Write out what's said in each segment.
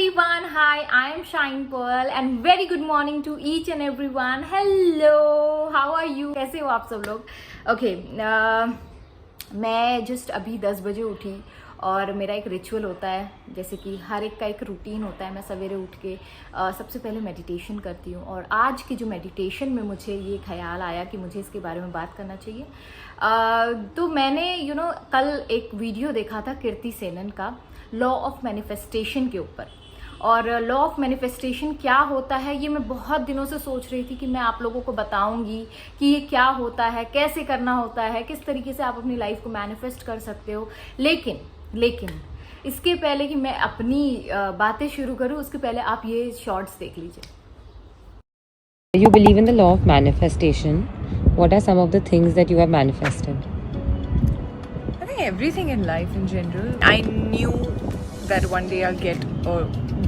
everyone, hi, I am Shine Pearl and very good morning to each and everyone. Hello, how are you? कैसे हो आप सब लोग? Okay, मैं just अभी 10 बजे उठी और मेरा एक रिचुअल होता है, जैसे कि हर एक का एक रूटीन होता है. मैं सवेरे उठ के सबसे पहले मेडिटेशन करती हूँ और आज की जो मेडिटेशन में मुझे ये ख्याल आया कि मुझे इसके बारे में बात करना चाहिए. तो मैंने कल एक वीडियो देखा था कीर्ति सेनन का लॉ ऑफ मैनिफेस्टेशन के ऊपर. और लॉ ऑफ मैनिफेस्टेशन क्या होता है ये मैं बहुत दिनों से सोच रही थी कि मैं आप लोगों को बताऊंगी कि ये क्या होता है, कैसे करना होता है, किस तरीके से आप अपनी लाइफ को मैनिफेस्ट कर सकते हो. लेकिन इसके पहले कि मैं अपनी बातें शुरू करूं, उसके पहले आप ये शॉर्ट्स देख लीजिए. You believe in the law of manifestation. What are some of the things that you have manifested? I think everything in life in general. I knew that one day I'll get a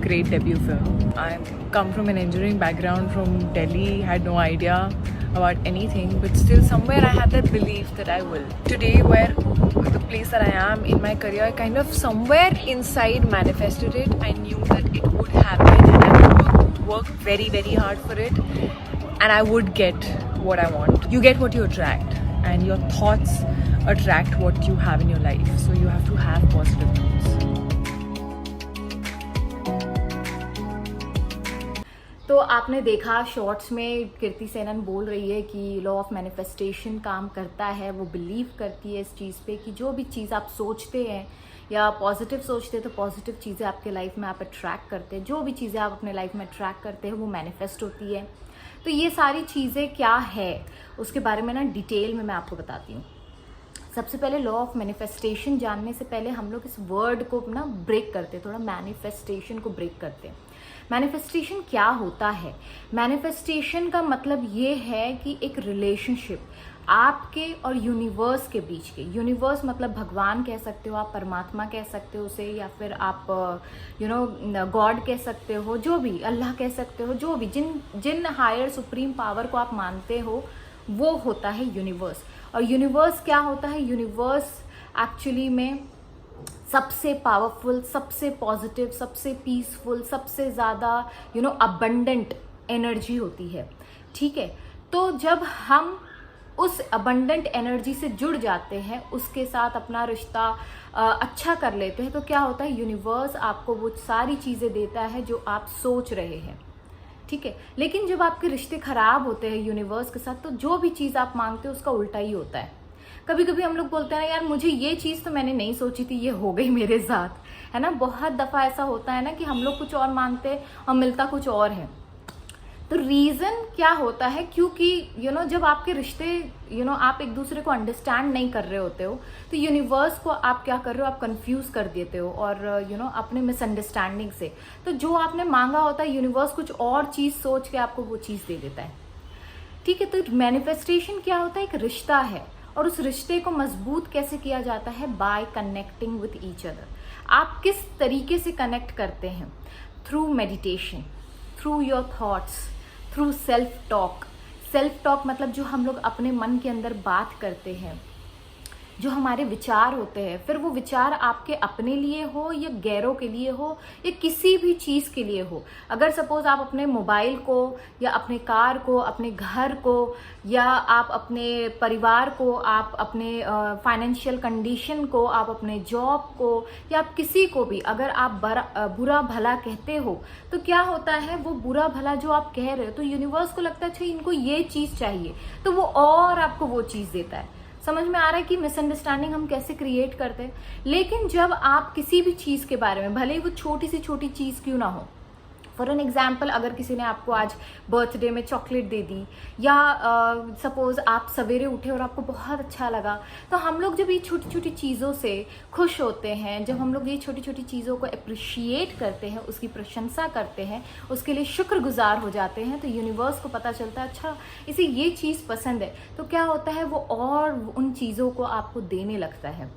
great debut film. I come from an engineering background from Delhi, had no idea about anything, but still somewhere I had that belief that I will. Today, where the place that I am in my career, I kind of somewhere inside manifested it. I knew that it would happen and I would work very, very hard for it and I would get what I want. You get what you attract and your thoughts attract what you have in your life. So you have to have positive thoughts. तो आपने देखा shorts में कीर्ति सेनन बोल रही है कि law of manifestation काम करता है. वो बिलीव करती है इस चीज़ पे कि जो भी चीज़ आप सोचते हैं या पॉजिटिव सोचते हैं तो पॉजिटिव चीज़ें आपके लाइफ में आप अट्रैक्ट करते हैं. जो भी चीज़ें आप अपने लाइफ में अट्रैक्ट करते हैं वो मैनिफेस्ट होती है. तो ये सारी चीज़ें क्या है उसके बारे में ना डिटेल में मैं आपको बताती हूँ. सबसे पहले लॉ ऑफ मैनिफेस्टेशन जानने से पहले हम लोग इस वर्ड को ना ब्रेक करते हैं, थोड़ा मैनिफेस्टेशन को ब्रेक करते हैं. मैनिफेस्टेशन क्या होता है? मैनिफेस्टेशन का मतलब ये है कि एक रिलेशनशिप आपके और यूनिवर्स के बीच के. यूनिवर्स मतलब भगवान कह सकते हो आप, परमात्मा कह सकते हो उसे, या फिर आप गॉड कह सकते हो, जो भी अल्लाह कह सकते हो, जो भी जिन हायर सुप्रीम पावर को आप मानते हो वो होता है यूनिवर्स. और यूनिवर्स क्या होता है? यूनिवर्स एक्चुअली में सबसे पावरफुल, सबसे पॉजिटिव, सबसे पीसफुल, सबसे ज़्यादा अबंडेंट एनर्जी होती है. ठीक है, तो जब हम उस अबंडेंट एनर्जी से जुड़ जाते हैं, उसके साथ अपना रिश्ता अच्छा कर लेते हैं, तो क्या होता है? यूनिवर्स आपको वो सारी चीज़ें देता है जो आप सोच रहे हैं. ठीक है, लेकिन जब आपके रिश्ते खराब होते हैं यूनिवर्स के साथ, तो जो भी चीज़ आप मांगते हो उसका उल्टा ही होता है. कभी कभी हम लोग बोलते हैं ना, यार मुझे ये चीज़ तो मैंने नहीं सोची थी, ये हो गई मेरे साथ, है ना. बहुत दफ़ा ऐसा होता है ना कि हम लोग कुछ और मांगते हैं और मिलता कुछ और है. तो रीज़न क्या होता है? क्योंकि जब आपके रिश्ते आप एक दूसरे को अंडरस्टैंड नहीं कर रहे होते हो, तो यूनिवर्स को आप क्या कर रहे हो? आप कंफ्यूज कर देते हो और अपने मिसअंडरस्टैंडिंग से. तो जो आपने मांगा होता है यूनिवर्स कुछ और चीज़ सोच के आपको वो चीज़ दे देता है. ठीक है, तो मैनिफेस्टेशन क्या होता है? एक रिश्ता है. और उस रिश्ते को मजबूत कैसे किया जाता है? Bye connecting with each other. आप किस तरीके से कनेक्ट करते हैं? Through meditation, through your thoughts, through self talk. Self talk मतलब जो हम लोग अपने मन के अंदर बात करते हैं, जो हमारे विचार होते हैं, फिर वो विचार आपके अपने लिए हो या गैरों के लिए हो या किसी भी चीज़ के लिए हो. अगर सपोज आप अपने मोबाइल को या अपने कार को, अपने घर को, या आप अपने परिवार को, आप अपने फाइनेंशियल कंडीशन को, आप अपने जॉब को, या आप किसी को भी अगर आप बुरा भला कहते हो, तो क्या होता है? वो बुरा भला जो आप कह रहे हो, तो यूनिवर्स को लगता है अच्छा इनको ये चीज़ चाहिए, तो वो और आपको वो चीज़ देता है. समझ में आ रहा है कि मिसअंडरस्टैंडिंग हम कैसे क्रिएट करते हैं. लेकिन जब आप किसी भी चीज़ के बारे में, भले ही वो छोटी से छोटी चीज़ क्यों ना हो, फॉर एन एग्जाम्पल अगर किसी ने आपको आज बर्थडे में चॉकलेट दे दी, या सपोज आप सवेरे उठे और आपको बहुत अच्छा लगा, तो हम लोग जब ये छोटी छोटी चीज़ों से खुश होते हैं, जब हम लोग ये छोटी छोटी चीज़ों को अप्रिशिएट करते हैं, उसकी प्रशंसा करते हैं, उसके लिए शुक्रगुजार हो जाते हैं, तो यूनिवर्स को पता चलता है अच्छा इसे ये चीज़ पसंद है, तो क्या होता है? वो और उन चीज़ों को आपको देने लगता है.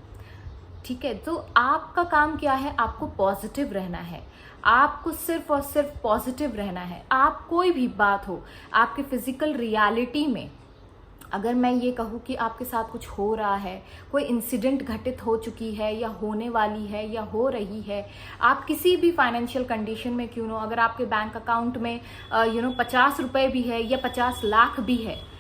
ठीक है, तो आपका काम क्या है? आपको पॉजिटिव रहना है. आपको सिर्फ और सिर्फ पॉजिटिव रहना है. आप कोई भी बात हो, आपके फिजिकल रियलिटी में अगर मैं ये कहूँ कि आपके साथ कुछ हो रहा है, कोई इंसिडेंट घटित हो चुकी है या होने वाली है या हो रही है, आप किसी भी फाइनेंशियल कंडीशन में क्यों ना हो, अगर आपके बैंक अकाउंट में 50 रुपए भी है या 50 लाख भी है,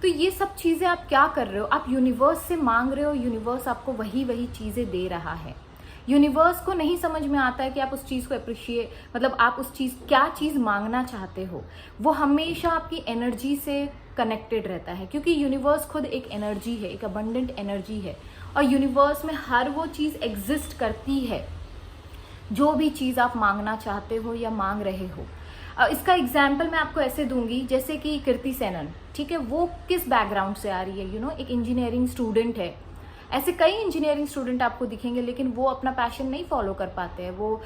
तो ये सब चीज़ें आप क्या कर रहे हो? आप यूनिवर्स से मांग रहे हो, यूनिवर्स आपको वही चीज़ें दे रहा है। यूनिवर्स को नहीं समझ में आता है कि आप उस चीज़ को अप्रिशिएट, मतलब आप उस चीज़, क्या चीज़ मांगना चाहते हो। वो हमेशा आपकी एनर्जी से कनेक्टेड रहता है, क्योंकि यूनिवर्स खुद एक एनर्जी है, एक अबंडेंट एनर्जी है, और यूनिवर्स में हर वो चीज़ एग्जिस्ट करती है जो भी चीज़ आप मांगना चाहते हो या मांग रहे हो। इसका एग्जाम्पल मैं आपको ऐसे दूंगी, जैसे कि कीर्ति सेनन, ठीक है, वो किस बैकग्राउंड से आ रही है, एक इंजीनियरिंग स्टूडेंट है। ऐसे कई इंजीनियरिंग स्टूडेंट आपको दिखेंगे, लेकिन वो अपना पैशन नहीं फॉलो कर पाते हैं। वो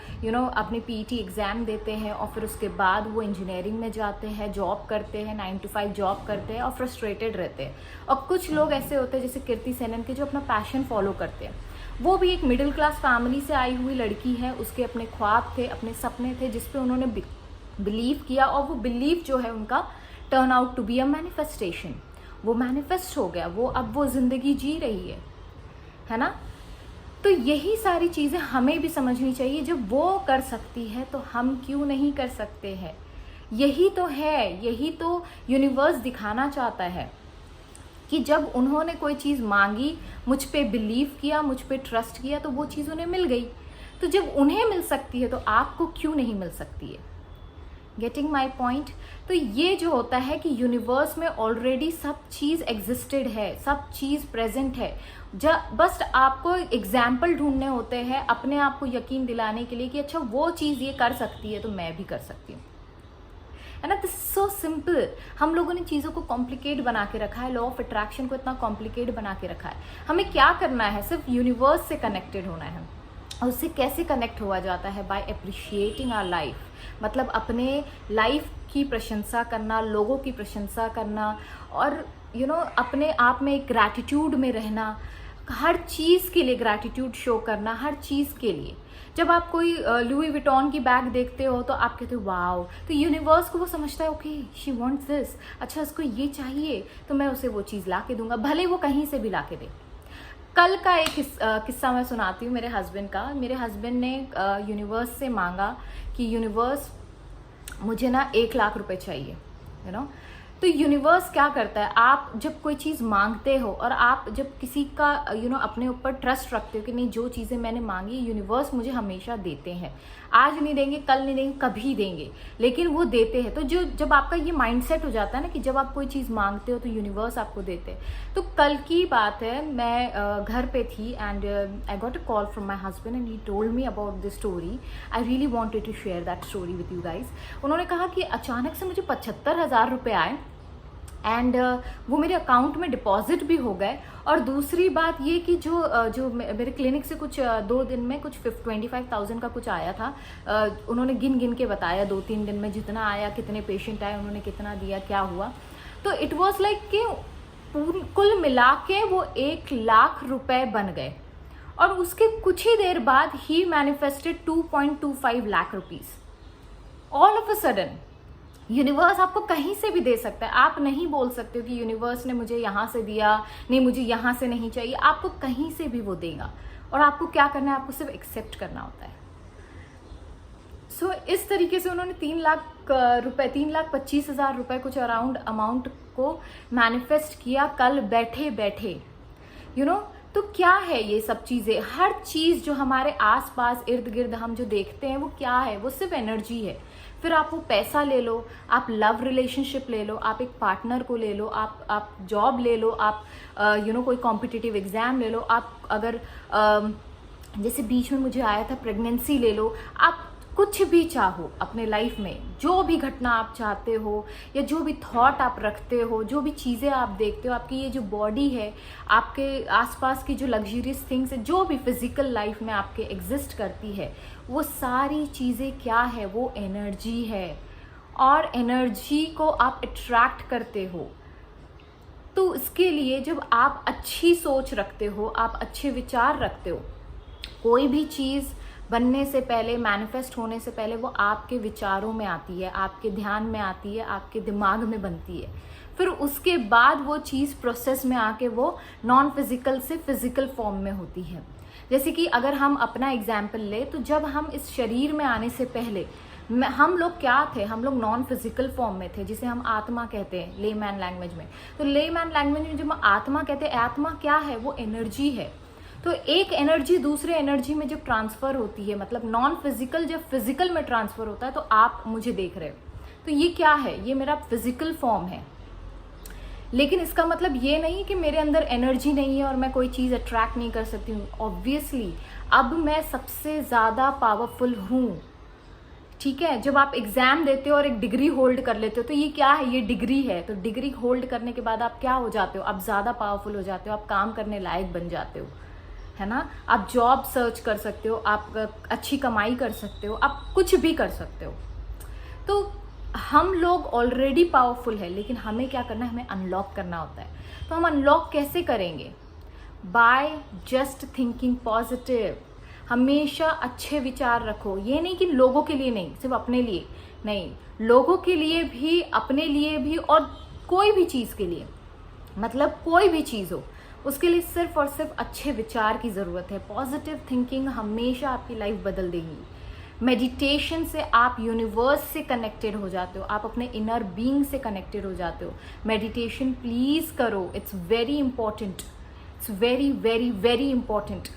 अपने पीईटी एग्जाम देते हैं और फिर उसके बाद वो इंजीनियरिंग में जाते हैं, जॉब करते हैं, 9 to 5 जॉब करते हैं और फ्रस्ट्रेटेड रहते हैं। और कुछ लोग ऐसे होते हैं जैसे कीर्ति सेनन के, जो अपना पैशन फॉलो करते हैं। वो भी एक मिडिल क्लास फैमिली से आई हुई लड़की है, उसके अपने ख्वाब थे, अपने सपने थे, जिस पे उन्होंने बिलीव किया, और वो बिलीव जो है उनका turn out to be a manifestation. वो मैनिफेस्ट हो गया, वो अब वो जिंदगी जी रही है ना। तो यही सारी चीज़ें हमें भी समझनी चाहिए। जब वो कर सकती है तो हम क्यों नहीं कर सकते हैं? यही तो है, यही तो यूनिवर्स दिखाना चाहता है कि जब उन्होंने कोई चीज़ मांगी, मुझ पे बिलीव किया, मुझ पे ट्रस्ट किया, तो वो चीज़ उन्हें मिल गई। तो जब उन्हें मिल सकती है तो आपको क्यों नहीं मिल सकती है? Getting my point? तो ये जो होता है कि यूनिवर्स में ऑलरेडी सब चीज़ एग्जिस्टेड है, सब चीज़ प्रेजेंट है। बस आपको एग्जाम्पल ढूंढने होते हैं अपने आप को यकीन दिलाने के लिए कि अच्छा वो चीज़ ये कर सकती है तो मैं भी कर सकती हूँ, है ना। This is so simple. हम लोगों ने चीज़ों को कॉम्प्लिकेट बना के रखा है, लॉ ऑफ अट्रैक्शन को इतना कॉम्प्लिकेट बना के रखा है। हमें क्या करना है? सिर्फ यूनिवर्स से कनेक्टेड होना है। और उससे कैसे कनेक्ट हुआ जाता है? बाय अप्रिशिएटिंग आवर लाइफ, मतलब अपने लाइफ की प्रशंसा करना, लोगों की प्रशंसा करना, और अपने आप में एक ग्रैटिट्यूड में रहना, हर चीज़ के लिए ग्रैटिट्यूड शो करना, हर चीज़ के लिए। जब आप कोई लुई विटॉन की बैग देखते हो तो आप कहते हो वाओ, तो यूनिवर्स को वो समझता है ओके शी वांट्स दिस, अच्छा उसको ये चाहिए तो मैं उसे वो चीज़ ला के दूंगा, भले वो कहीं से भी ला के दे। कल का एक किस्सा मैं सुनाती हूँ मेरे हस्बैंड का। मेरे हस्बैंड ने यूनिवर्स से मांगा कि यूनिवर्स मुझे ना 1 लाख रुपए चाहिए, तो यूनिवर्स क्या करता है, आप जब कोई चीज़ मांगते हो और आप जब किसी का अपने ऊपर ट्रस्ट रखते हो कि नहीं, जो चीज़ें मैंने मांगी यूनिवर्स मुझे हमेशा देते हैं, आज नहीं देंगे, कल नहीं देंगे, कभी देंगे, लेकिन वो देते हैं। तो जब आपका ये माइंडसेट हो जाता है ना कि जब आप कोई चीज़ मांगते हो तो यूनिवर्स आपको देते हैं। तो कल की बात है, मैं घर पे थी and I got a call from my husband and he told me about this story. I really wanted to share that story with you guys. उन्होंने कहा कि अचानक से मुझे 75,000 रुपये आए एंड वो मेरे अकाउंट में डिपॉजिट भी हो गए। और दूसरी बात ये कि जो मेरे क्लिनिक से कुछ 2 दिन में कुछ 25,000 का कुछ आया था। उन्होंने गिन के बताया 2-3 दिन में जितना आया, कितने पेशेंट आए, उन्होंने कितना दिया, क्या हुआ। तो इट वॉज लाइक कि कुल मिला के वो 1 लाख रुपए बन गए। और उसके कुछ ही देर बाद ही manifested 2.25 lakh rupees all of a sudden. Universe आपको कहीं से भी दे सकता है। आप नहीं बोल सकते हो कि यूनिवर्स ने मुझे यहाँ से दिया, नहीं मुझे यहाँ से नहीं चाहिए, आपको कहीं से भी वो देगा। और आपको क्या करना है, आपको सिर्फ एक्सेप्ट करना होता है। सो इस तरीके से उन्होंने 3,25,000 रुपए कुछ अराउंड अमाउंट को मैनिफेस्ट किया कल बैठे बैठे। तो क्या है ये सब चीज़ें? हर चीज़ जो हमारे आसपास इर्द गिर्द हम जो देखते हैं वो क्या है? वो सिर्फ एनर्जी है। फिर आप वो पैसा ले लो, आप लव रिलेशनशिप ले लो, आप एक पार्टनर को ले लो, आप जॉब ले लो, आप कोई कॉम्पिटिटिव एग्जाम ले लो, आप अगर जैसे बीच में मुझे आया था प्रेगनेंसी ले लो, आप कुछ भी चाहो अपने लाइफ में, जो भी घटना आप चाहते हो या जो भी थॉट आप रखते हो, जो भी चीज़ें आप देखते हो, आपकी ये जो बॉडी है, आपके आसपास की जो लग्जरियस थिंग्स है, जो भी फिजिकल लाइफ में आपके एग्जिस्ट करती है, वो सारी चीज़ें क्या है? वो एनर्जी है। और एनर्जी को आप अट्रैक्ट करते हो। तो इसके लिए जब आप अच्छी सोच रखते हो, आप अच्छे विचार रखते हो, कोई भी चीज़ बनने से पहले, मैनिफेस्ट होने से पहले वो आपके विचारों में आती है, आपके ध्यान में आती है, आपके दिमाग में बनती है। फिर उसके बाद वो चीज़ प्रोसेस में आके वो नॉन फिजिकल से फिजिकल फॉर्म में होती है। जैसे कि अगर हम अपना एग्जाम्पल ले, तो जब हम इस शरीर में आने से पहले हम लोग क्या थे, हम लोग नॉन फिजिकल फॉर्म में थे, जिसे हम आत्मा कहते हैं लेमैन लैंग्वेज में। तो लेमैन लैंग्वेज में जब हम आत्मा कहते हैं, आत्मा क्या है, वो एनर्जी है। तो एक एनर्जी दूसरे एनर्जी में जब ट्रांसफर होती है, मतलब नॉन फिजिकल जब फिजिकल में ट्रांसफर होता है, तो आप मुझे देख रहे हो, तो ये क्या है, ये मेरा फिजिकल फॉर्म है। लेकिन इसका मतलब ये नहीं कि मेरे अंदर एनर्जी नहीं है और मैं कोई चीज़ अट्रैक्ट नहीं कर सकती हूँ। ऑब्वियसली अब मैं सबसे ज़्यादा पावरफुल हूँ, ठीक है। जब आप एग्जाम देते हो और एक डिग्री होल्ड कर लेते हो, तो ये क्या है, ये डिग्री है। तो डिग्री होल्ड करने के बाद आप क्या हो जाते हो, आप ज़्यादा पावरफुल हो जाते हो, आप काम करने लायक बन जाते हो, है ना। आप जॉब सर्च कर सकते हो, आप अच्छी कमाई कर सकते हो, आप कुछ भी कर सकते हो। तो हम लोग ऑलरेडी पावरफुल है, लेकिन हमें क्या करना है, हमें अनलॉक करना होता है। तो हम अनलॉक कैसे करेंगे, बाय जस्ट थिंकिंग पॉजिटिव। हमेशा अच्छे विचार रखो। ये नहीं कि लोगों के लिए नहीं, सिर्फ अपने लिए नहीं, लोगों के लिए भी, अपने लिए भी, और कोई भी चीज़ के लिए, मतलब कोई भी चीज़ हो, उसके लिए सिर्फ और सिर्फ अच्छे विचार की ज़रूरत है। पॉजिटिव थिंकिंग हमेशा आपकी लाइफ बदल देगी। मेडिटेशन से आप यूनिवर्स से कनेक्टेड हो जाते हो, आप अपने इनर बीइंग से कनेक्टेड हो जाते हो। मेडिटेशन प्लीज़ करो, it's very important, it's very very very important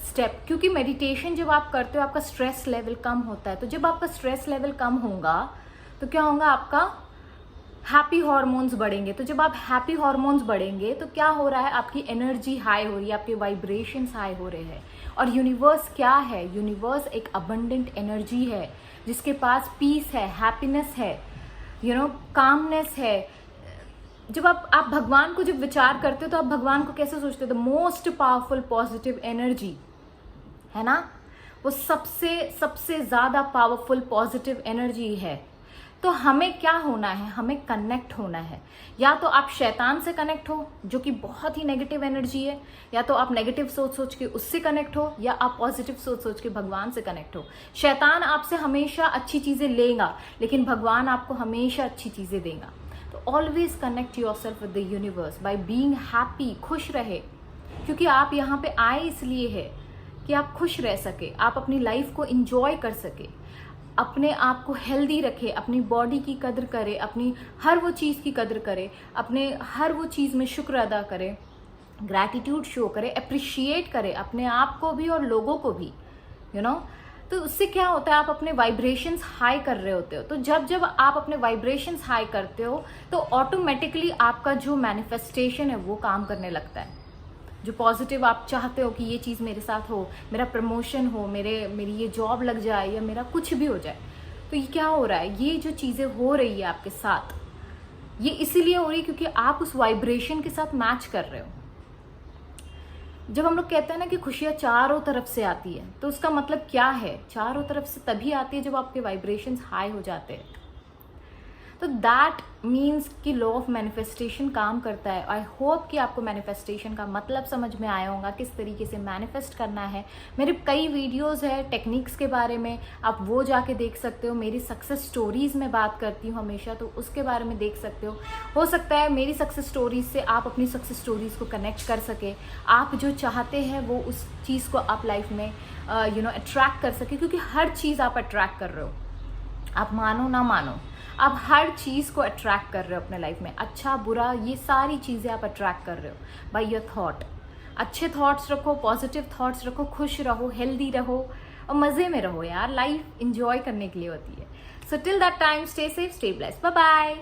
step. क्योंकि मेडिटेशन जब आप करते हो, आपका स्ट्रेस लेवल कम होता है। तो जब आपका स्ट्रेस लेवल कम होगा, तो क्या होगा, आपका हैप्पी हार्मोन्स बढ़ेंगे। तो जब आप हैप्पी हार्मोन्स बढ़ेंगे, तो क्या हो रहा है, आपकी एनर्जी हाई हो रही है, आपके वाइब्रेशंस हाई हो रहे हैं। और यूनिवर्स क्या है, यूनिवर्स एक अबंडेंट एनर्जी है, जिसके पास पीस है, हैप्पीनेस है, कामनेस है। जब आप भगवान को जब विचार करते हो, तो आप भगवान को कैसे सोचते हो, the most powerful positive energy, है ना, वो सबसे ज्यादा पावरफुल पॉजिटिव एनर्जी है। तो हमें क्या होना है, हमें कनेक्ट होना है। या तो आप शैतान से कनेक्ट हो, जो कि बहुत ही नेगेटिव एनर्जी है, या तो आप नेगेटिव सोच के उससे कनेक्ट हो, या आप पॉजिटिव सोच के भगवान से कनेक्ट हो। शैतान आपसे हमेशा अच्छी चीजें लेगा, लेकिन भगवान आपको हमेशा अच्छी चीजें देगा। तो always connect yourself with the universe by being happy. खुश रहे, क्योंकि आप यहाँ पे आए इसलिए है कि आप खुश रह सके, आप अपनी लाइफ को इंजॉय कर सके, अपने आप को हेल्दी रखे, अपनी बॉडी की कदर करे, अपनी हर वो चीज़ की कदर करे, अपने हर वो चीज़ में शुक्र अदा करे, ग्रैटिट्यूड शो करे, अप्रिशिएट करे अपने आप को भी और लोगों को भी, तो उससे क्या होता है, आप अपने वाइब्रेशंस हाई कर रहे होते हो। तो जब आप अपने वाइब्रेशंस हाई करते हो, तो ऑटोमेटिकली आपका जो मैनिफेस्टेशन है वो काम करने लगता है। जो पॉजिटिव आप चाहते हो कि ये चीज़ मेरे साथ हो, मेरा प्रमोशन हो, मेरी ये जॉब लग जाए, या मेरा कुछ भी हो जाए, तो ये क्या हो रहा है, ये जो चीज़ें हो रही है आपके साथ, ये इसीलिए हो रही है क्योंकि आप उस वाइब्रेशन के साथ मैच कर रहे हो। जब हम लोग कहते हैं ना कि खुशियाँ चारों तरफ से आती है, तो उसका मतलब क्या है, चारों तरफ से तभी आती है जब आपके वाइब्रेशंस हाई हो जाते हैं। तो दैट मीन्स कि लॉ ऑफ मैनिफेस्टेशन काम करता है। आई होप कि आपको मैनिफेस्टेशन का मतलब समझ में आया होगा, किस तरीके से मैनिफेस्ट करना है। मेरे कई वीडियोस है टेक्निक्स के बारे में, आप वो जाके देख सकते हो। मेरी सक्सेस स्टोरीज में बात करती हूँ हमेशा, तो उसके बारे में देख सकते हो सकता है मेरी सक्सेस स्टोरीज से आप अपनी सक्सेस स्टोरीज को कनेक्ट कर सके, आप जो चाहते हैं वो उस चीज़ को आप लाइफ में अट्रैक्ट कर सके। क्योंकि हर चीज़ आप अट्रैक्ट कर रहे हो, आप मानो ना मानो, आप हर चीज़ को अट्रैक्ट कर रहे हो अपने लाइफ में। अच्छा बुरा ये सारी चीज़ें आप अट्रैक्ट कर रहे हो बाय योर थॉट। अच्छे थॉट्स रखो, पॉजिटिव थॉट्स रखो, खुश रहो, हेल्दी रहो और मज़े में रहो यार। लाइफ इंजॉय करने के लिए होती है। So till that time stay safe, stay blessed, bye bye.